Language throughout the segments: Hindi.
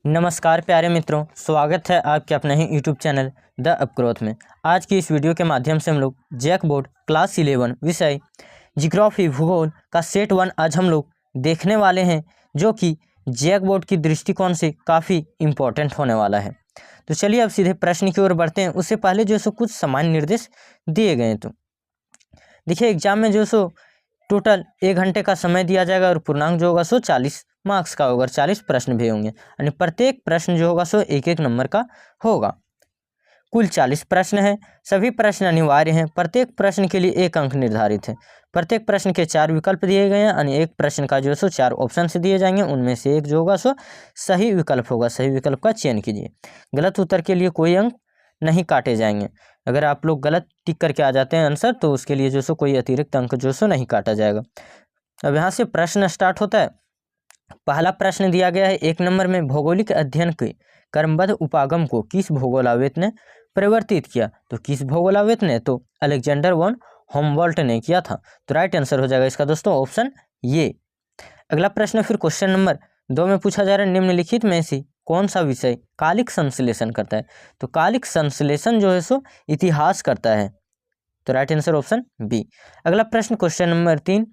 नमस्कार प्यारे मित्रों, स्वागत है आपके अपने ही यूट्यूब चैनल द अपग्रोथ में। आज की इस वीडियो के माध्यम से हम लोग जैक बोर्ड क्लास 11 विषय जियोग्राफी भूगोल का सेट 1 आज हम लोग देखने वाले हैं, जो कि जैक बोर्ड की दृष्टिकोण से काफ़ी इम्पोर्टेंट होने वाला है। तो चलिए अब सीधे प्रश्न की ओर बढ़ते हैं। उससे पहले जो सो कुछ सामान्य निर्देश दिए गए हैं। तो देखिए, एग्जाम में जो सो टोटल 1 घंटे का समय दिया जाएगा और पूर्णांक जो होगा सो 40 मार्क्स का होगा और 40 प्रश्न भी होंगे, यानी प्रत्येक प्रश्न जो होगा सो 1-1 नंबर का होगा। कुल 40 प्रश्न हैं। सभी प्रश्न अनिवार्य हैं। प्रत्येक प्रश्न के लिए 1 अंक निर्धारित है। प्रत्येक प्रश्न के 4 विकल्प दिए गए हैं, यानी एक प्रश्न का जो सो 4 ऑप्शन से दिए जाएंगे, उनमें से एक जो होगा सो सही विकल्प होगा। सही विकल्प का चयन कीजिए। गलत उत्तर के लिए कोई अंक नहीं काटे जाएंगे। अगर आप लोग गलत टिक करके आ जाते हैं आंसर, तो उसके लिए जो सो कोई अतिरिक्त अंक जो सो नहीं काटा जाएगा। अब यहाँ से प्रश्न स्टार्ट होता है। पहला प्रश्न दिया गया है 1 नंबर में, भौगोलिक अध्ययन के क्रमबद्ध उपागम को किस भूगोलविद ने परिवर्तित किया? तो किस भूगोलविद ने? तो अलेक्जेंडर वॉन humboldt ने किया था। तो राइट आंसर हो जाएगा इसका दोस्तों ऑप्शन ये। अगला प्रश्न फिर क्वेश्चन नंबर 2 में पूछा जा रहा है, निम्नलिखित में से कौन सा विषय कालिक संश्लेषण करता है? तो कालिक संश्लेषण जो है सो इतिहास करता है। तो राइट आंसर ऑप्शन बी। अगला प्रश्न क्वेश्चन नंबर 3,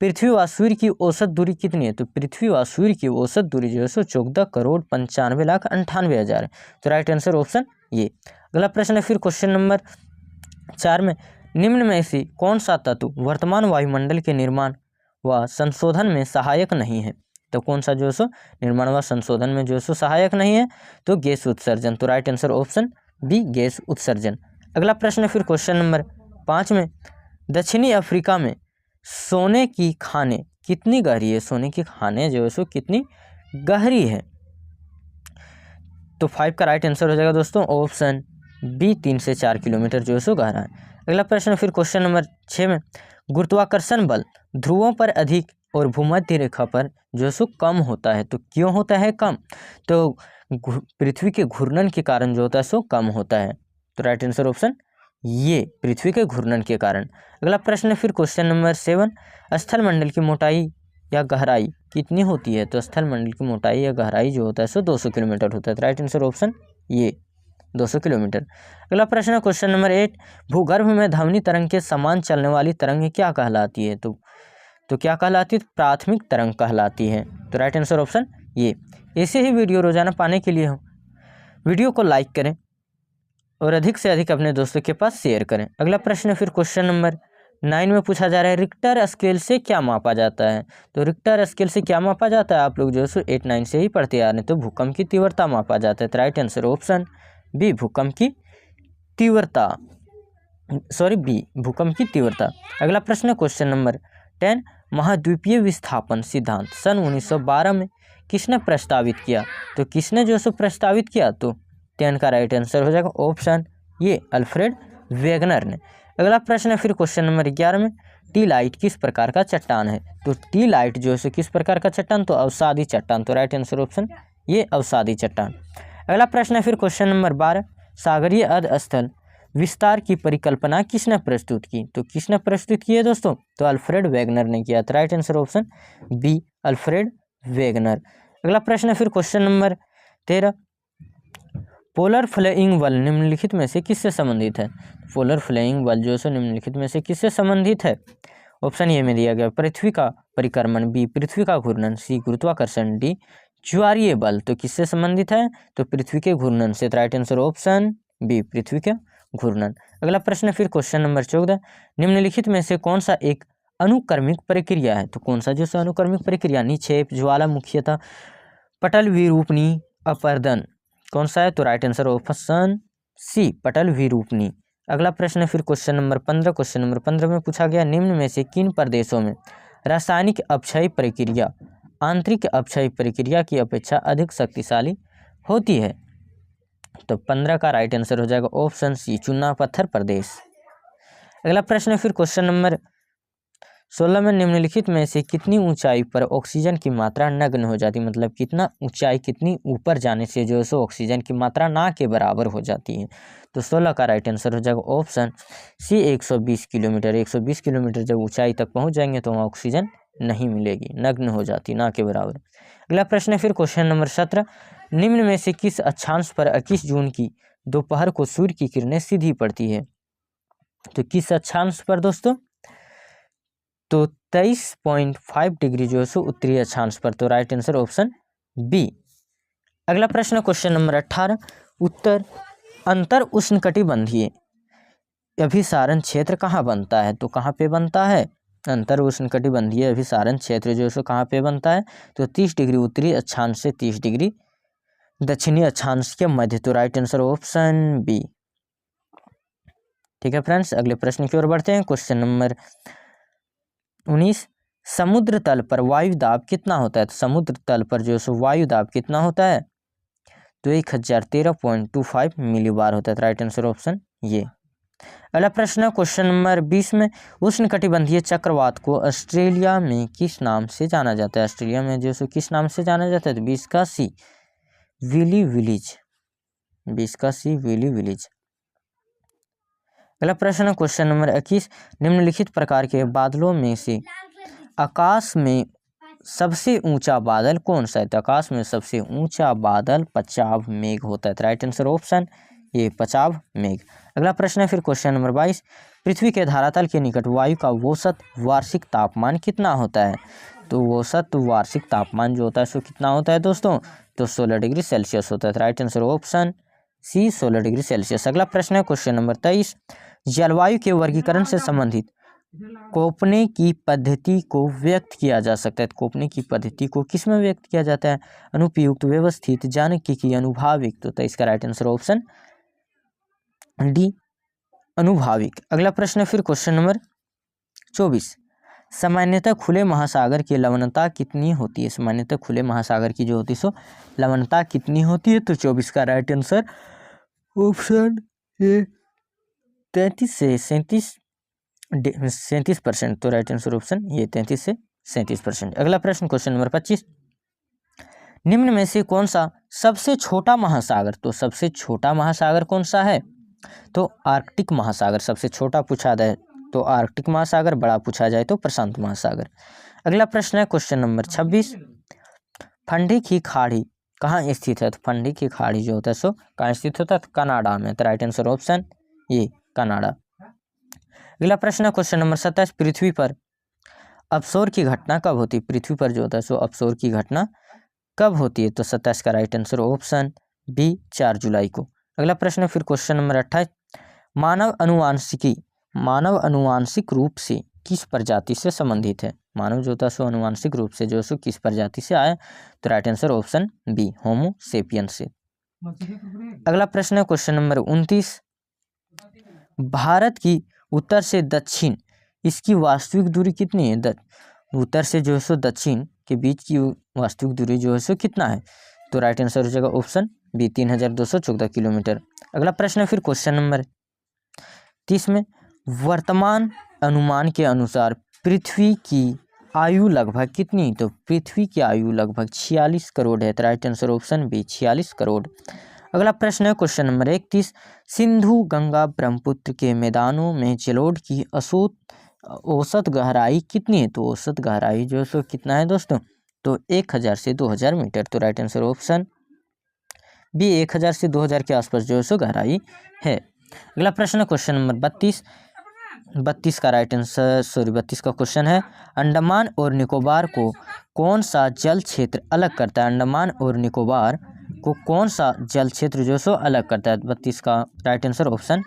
पृथ्वी व सूर्य की औसत दूरी कितनी है? तो पृथ्वी व सूर्य की औसत दूरी जो है सो 14,95,98,000 है। तो राइट आंसर ऑप्शन ये। अगला प्रश्न है फिर क्वेश्चन नंबर 4 में, निम्न में से कौन सा तत्व वर्तमान वायुमंडल के निर्माण व संशोधन में सहायक नहीं है? तो कौन सा जो है सो निर्माण व संशोधन में जो है सो सहायक नहीं है? तो गैस उत्सर्जन। तो राइट आंसर ऑप्शन बी, गैस उत्सर्जन। अगला प्रश्न फिर क्वेश्चन नंबर 5 में, दक्षिणी अफ्रीका में सोने की खानें कितनी गहरी है? सोने की खानें जो है सो कितनी गहरी है? तो 5 का राइट आंसर हो जाएगा दोस्तों ऑप्शन बी, 3 से 4 किलोमीटर जो है सो गहरा है। अगला प्रश्न फिर क्वेश्चन नंबर 6 में, गुरुत्वाकर्षण बल ध्रुवों पर अधिक और भूमध्य रेखा पर जो है सो कम होता है। तो क्यों होता है कम? तो पृथ्वी के घूर्णन के कारण जो होता है सो कम होता है। तो राइट आंसर ऑप्शन ये, पृथ्वी के घूर्णन के कारण। अगला प्रश्न फिर क्वेश्चन नंबर 7, स्थल मंडल की मोटाई या गहराई कितनी होती है? तो स्थल मंडल की मोटाई या गहराई जो होता है सो 200 किलोमीटर होता है। तो राइट आंसर ऑप्शन ये, 200 किलोमीटर। अगला प्रश्न है क्वेश्चन नंबर 8, भूगर्भ में ध्वनि तरंग के समान चलने वाली तरंग क्या कहलाती है? तो क्या कहलाती है? प्राथमिक तरंग कहलाती है। तो राइट आंसर ऑप्शन ये। ऐसे ही वीडियो रोजाना पाने के लिए वीडियो को लाइक करें और अधिक से अधिक अपने दोस्तों के पास शेयर करें। अगला प्रश्न फिर क्वेश्चन नंबर 9 में पूछा जा रहा है, रिक्टर स्केल से क्या मापा जाता है? तो रिक्टर स्केल से क्या मापा जाता है? आप लोग जो है सो 8-9 से ही पढ़ते आ रहे हैं। तो भूकंप की तीव्रता मापा जाता है। तो राइट आंसर ऑप्शन बी, भूकंप की तीव्रता, बी, भूकंप की तीव्रता। अगला प्रश्न क्वेश्चन नंबर 10, महाद्वीपीय विस्थापन सिद्धांत सन 1912 में किसने प्रस्तावित किया? तो किसने जो है प्रस्तावित किया? तो 10 का राइट आंसर हो जाएगा ऑप्शन ये, अल्फ्रेड वेगनर ने। अगला प्रश्न है फिर क्वेश्चन नंबर 11 में, टी लाइट किस प्रकार का चट्टान है? तो टी लाइट जो है किस प्रकार का चट्टान? तो अवसादी चट्टान। तो राइट आंसर ऑप्शन ये, अवसादी चट्टान। अगला प्रश्न है फिर क्वेश्चन नंबर 12, सागरीय अर्ध स्थल विस्तार की परिकल्पना किसने प्रस्तुत की? तो किसने प्रस्तुत की है दोस्तों? तो अल्फ्रेड वेगनर ने किया। तो right answer option B, Alfred Wegener. अगला प्रश्न है फिर क्वेश्चन नंबर 13, पोलर फ्लेइंग बल निम्नलिखित में से किससे संबंधित है? पोलर फ्लेइंग बल जो है निम्नलिखित में से किससे संबंधित है? ऑप्शन ए में दिया गया, पृथ्वी का परिक्रमण, बी, पृथ्वी का घूर्णन, सी, गुरुत्वाकर्षण, डी, ज्वारीय बल। तो किससे संबंधित है? तो पृथ्वी के घूर्णन से। राइट आंसर ऑप्शन बी, पृथ्वी के घूर्णन। अगला प्रश्न फिर क्वेश्चन नंबर 14, निम्नलिखित में से कौन सा एक अनुक्रमिक प्रक्रिया है? तो कौन सा जो अनुक्रमिक प्रक्रिया? निक्षेप, ज्वालामुखीयता, पटल विरूपणी, अपर्दन, कौन सा है? तो राइट आंसर ऑप्शन सी, पटल विरूपणी। अगला प्रश्न फिर क्वेश्चन नंबर 15, क्वेश्चन नंबर 15 में पूछा गया, निम्न में से किन प्रदेशों में रासायनिक अपक्षय प्रक्रिया आंतरिक अपक्षय प्रक्रिया की अपेक्षा अधिक शक्तिशाली होती है? तो 15 का राइट आंसर हो जाएगा ऑप्शन सी, चुना पत्थर प्रदेश। अगला प्रश्न फिर क्वेश्चन नंबर 16 में, निम्नलिखित में से कितनी ऊंचाई पर ऑक्सीजन की मात्रा नगण्य हो जाती है? मतलब कितना ऊंचाई, कितनी ऊपर जाने से जो है सो ऑक्सीजन की मात्रा ना के बराबर हो जाती है? तो 16 का राइट आंसर हो जाएगा ऑप्शन सी, 120 किलोमीटर। 120 किलोमीटर जब ऊंचाई तक पहुंच जाएंगे तो वहाँ ऑक्सीजन नहीं मिलेगी, नग्न हो जाती, ना के बराबर। अगला प्रश्न है फिर क्वेश्चन नंबर 17, निम्न में से किस अक्षांश पर 21 जून की दोपहर को सूर्य की किरणें सीधी पड़ती है? तो किस अक्षांश पर दोस्तों? तो 23.5 डिग्री जो है सो उत्तरी अक्षांश पर। तो राइट आंसर ऑप्शन बी। अगला प्रश्न क्वेश्चन नंबर 18, उत्तर अंतर उष्णकटिबंधीय अभिसारण क्षेत्र कहाँ बनता है? तो कहाँ पे बनता है? अंतर उष्णकटिबंधीय अभिसारण क्षेत्र जो है सो कहाँ पे बनता है? तो 30 डिग्री उत्तरी अक्षांश से 30 डिग्री दक्षिणी अक्षांश के मध्य। तो राइट आंसर ऑप्शन बी। ठीक है फ्रेंड्स, अगले प्रश्न की ओर बढ़ते हैं। क्वेश्चन नंबर 19, समुद्र तल पर वायु दाब कितना होता है? तो समुद्र तल पर जो है सो वायु दाब कितना होता है? तो 1013.25 मिलीबार होता है। राइट आंसर ऑप्शन ये। अगला प्रश्न है क्वेश्चन नंबर 20 में, उष्णकटिबंधीय चक्रवात को ऑस्ट्रेलिया में किस नाम से जाना जाता है? ऑस्ट्रेलिया में जो सो किस नाम से जाना जाता है? तो 20 का सी, विली विलीज। 20 का सी, विली विलीज। अगला प्रश्न है क्वेश्चन नंबर 21, निम्नलिखित प्रकार के बादलों में से आकाश में सबसे ऊंचा बादल कौन सा है? तो आकाश में सबसे ऊंचा बादल पचाव मेघ होता है। राइट आंसर ऑप्शन ये, पचाव मेघ। अगला प्रश्न है फिर क्वेश्चन नंबर 22, पृथ्वी के धरातल के निकट वायु का औसत वार्षिक तापमान कितना होता है? तो औसत वार्षिक तापमान जो होता है सो कितना होता है दोस्तों? तो 16 डिग्री सेल्सियस होता है। Right answer option C, 16 degree Celsius. अगला प्रश्न है क्वेश्चन नंबर 23, जलवायु के वर्गीकरण से संबंधित कोपने की पद्धति को व्यक्त किया जा सकता है। कोपने की पद्धति को किस में व्यक्त किया जाता है? अनुपयुक्त, व्यवस्थित, जानकीय, अनुभाविक। तो इसका राइट आंसर ऑप्शन डी, अनुभाविक। अगला प्रश्न है फिर क्वेश्चन नंबर 24, सामान्यतः खुले महासागर की लवणता कितनी होती है? सामान्यतः खुले महासागर की जो होती है सो लवणता कितनी होती है? तो 24 का राइट आंसर ऑप्शन ए, 33 से 37%। तो राइट आंसर ऑप्शन ये 33 से 37%। अगला प्रश्न क्वेश्चन नंबर 25, निम्न में से कौन सा सबसे छोटा महासागर? तो सबसे छोटा महासागर कौन सा है? तो आर्कटिक महासागर सबसे छोटा पूछा जाए तो आर्कटिक महासागर, बड़ा पूछा जाए तो प्रशांत महासागर। अगला प्रश्न है क्वेश्चन नंबर 26, फंडी की खाड़ी कहाँ स्थित है? तो फंडी की खाड़ी जो होता है सो कहाँ स्थित होता है? तो कनाडा में। तो राइट आंसर ऑप्शन ये, कनाडा। अगला प्रश्न है क्वेश्चन नंबर 27, पृथ्वी पर अपसौर की घटना कब होती है? पृथ्वी पर जो होता है सो अपसौर की घटना कब होती है? तो 27 का राइट आंसर ऑप्शन बी, 4 जुलाई को। अगला प्रश्न है फिर क्वेश्चन नंबर 28, मानव अनुवांशिक रूप से किस प्रजाति से संबंधित है? मानव जो होता है सो अनुवांशिक रूप से जो सो किस प्रजाति से आया? तो राइट आंसर ऑप्शन बी, होमो सेपियंस से। अगला प्रश्न है क्वेश्चन नंबर 29, भारत की उत्तर से दक्षिण इसकी वास्तविक दूरी कितनी है? उत्तर से जो है सो दक्षिण के बीच की वास्तविक दूरी जो है सो कितना है? तो राइट आंसर हो जाएगा ऑप्शन बी, 3214 किलोमीटर। अगला प्रश्न है फिर क्वेश्चन नंबर 30 में, वर्तमान अनुमान के अनुसार पृथ्वी की आयु लगभग कितनी? तो पृथ्वी की आयु लगभग 46 करोड़ है। तो right answer option B, 46 crore. अगला प्रश्न है क्वेश्चन नंबर 31, सिंधु गंगा ब्रह्मपुत्र के मैदानों में जलोढ़ की औसत गहराई कितनी है? तो औसत गहराई जो है सो कितना है दोस्तों? तो 1000 से 2000 मीटर। तो राइट आंसर ऑप्शन बी, 1000 से 2000 के आसपास जो है सो गहराई है। अगला प्रश्न है क्वेश्चन नंबर 32 का राइट आंसर 32 का क्वेश्चन है, अंडमान और निकोबार को कौन सा जल क्षेत्र अलग करता है? अंडमान और निकोबार को कौन सा जल क्षेत्र जो सो अलग करता है? 32 का राइट आंसर ऑप्शन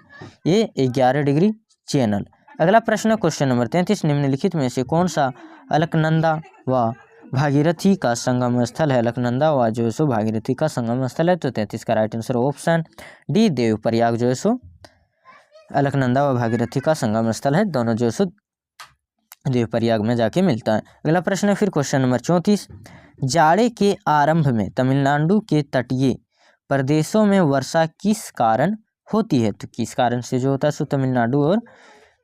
ये, 11 डिग्री चैनल। अगला प्रश्न है क्वेश्चन नंबर 33, निम्नलिखित में से कौन सा अलकनंदा व भागीरथी का संगम स्थल है? अलकनंदा व जो है सो भागीरथी का संगम स्थल है। तो 33 का right answer option D, Devprayag जो है सो अलकनंदा व भागीरथी का संगम स्थल है। दोनों जो है सो देवप्रयाग में जाके मिलता है। अगला प्रश्न है फिर क्वेश्चन नंबर 34, जाड़े के आरंभ में तमिलनाडु के तटीय प्रदेशों में वर्षा किस कारण होती है? तो किस कारण से जो होता है सो तमिलनाडु और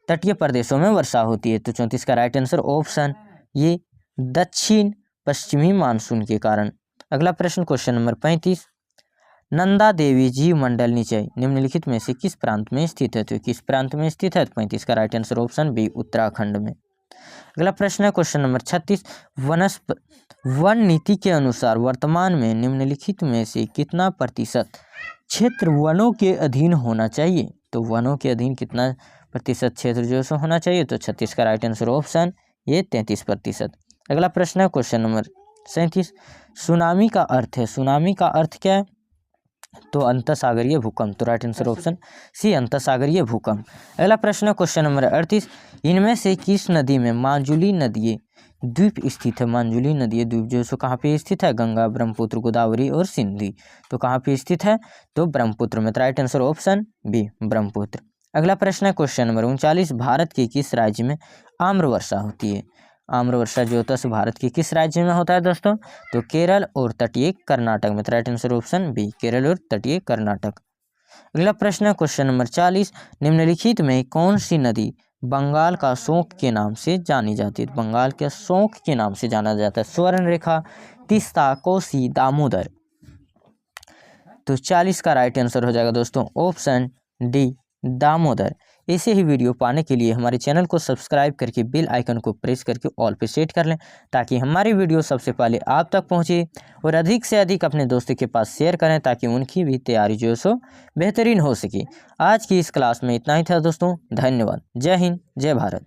तटीय प्रदेशों में वर्षा होती है? तो 34 का राइट आंसर ऑप्शन ये, दक्षिण पश्चिमी मानसून के कारण। अगला प्रश्न क्वेश्चन नंबर 35, नंदा देवी जीव मंडल निचय निम्नलिखित में से किस प्रांत में स्थित है? तो किस प्रांत में स्थित है? 35 का right answer option B, Uttarakhand में। अगला प्रश्न है क्वेश्चन नंबर 36, वन नीति के अनुसार वर्तमान में निम्नलिखित में से कितना प्रतिशत क्षेत्र वनों के अधीन होना चाहिए? तो वनों के अधीन कितना प्रतिशत क्षेत्र जो है होना चाहिए? तो 36 का राइट आंसर ऑप्शन ये 33%। अगला प्रश्न है क्वेश्चन नंबर 37, सुनामी का अर्थ है, सुनामी का अर्थ क्या है? तो अंतःसागरीय भूकंप। तो राइट आंसर ऑप्शन सी अंतःसागरीय भूकंप। अगला प्रश्न है क्वेश्चन नंबर 38, इनमें से किस नदी में माजुली नदी द्वीप स्थित है? माजुली नदी द्वीप जो है कहाँ पे स्थित है? गंगा, ब्रह्मपुत्र, गोदावरी और सिंधु। तो कहाँ पे स्थित है? तो ब्रह्मपुत्र में। तो right answer option B Brahmaputra. अगला प्रश्न है क्वेश्चन नंबर 39, भारत के किस राज्य में आम्र वर्षा होती है? आम्र वर्षा जो होता है भारत के किस राज्य में होता है दोस्तों? तो केरल और तटीय कर्नाटक में। तो right answer option B Kerala और तटीय कर्नाटक। अगला प्रश्न है क्वेश्चन नंबर 40, निम्नलिखित में कौन सी नदी बंगाल का शोक के नाम से जानी जाती है? बंगाल के शोक के नाम से जाना जाता है। स्वर्णरेखा, तीस्ता, कोसी, दामोदर। तो 40 का राइट आंसर हो जाएगा दोस्तों ऑप्शन डी दामोदर। ऐसे ही वीडियो पाने के लिए हमारे चैनल को सब्सक्राइब करके बेल आइकन को प्रेस करके ऑल पे सेट कर लें, ताकि हमारी वीडियो सबसे पहले आप तक पहुंचे और अधिक से अधिक अपने दोस्तों के पास शेयर करें, ताकि उनकी भी तैयारी जो सो बेहतरीन हो सके। आज की इस क्लास में इतना ही था दोस्तों। धन्यवाद। जय हिंद, जय भारत।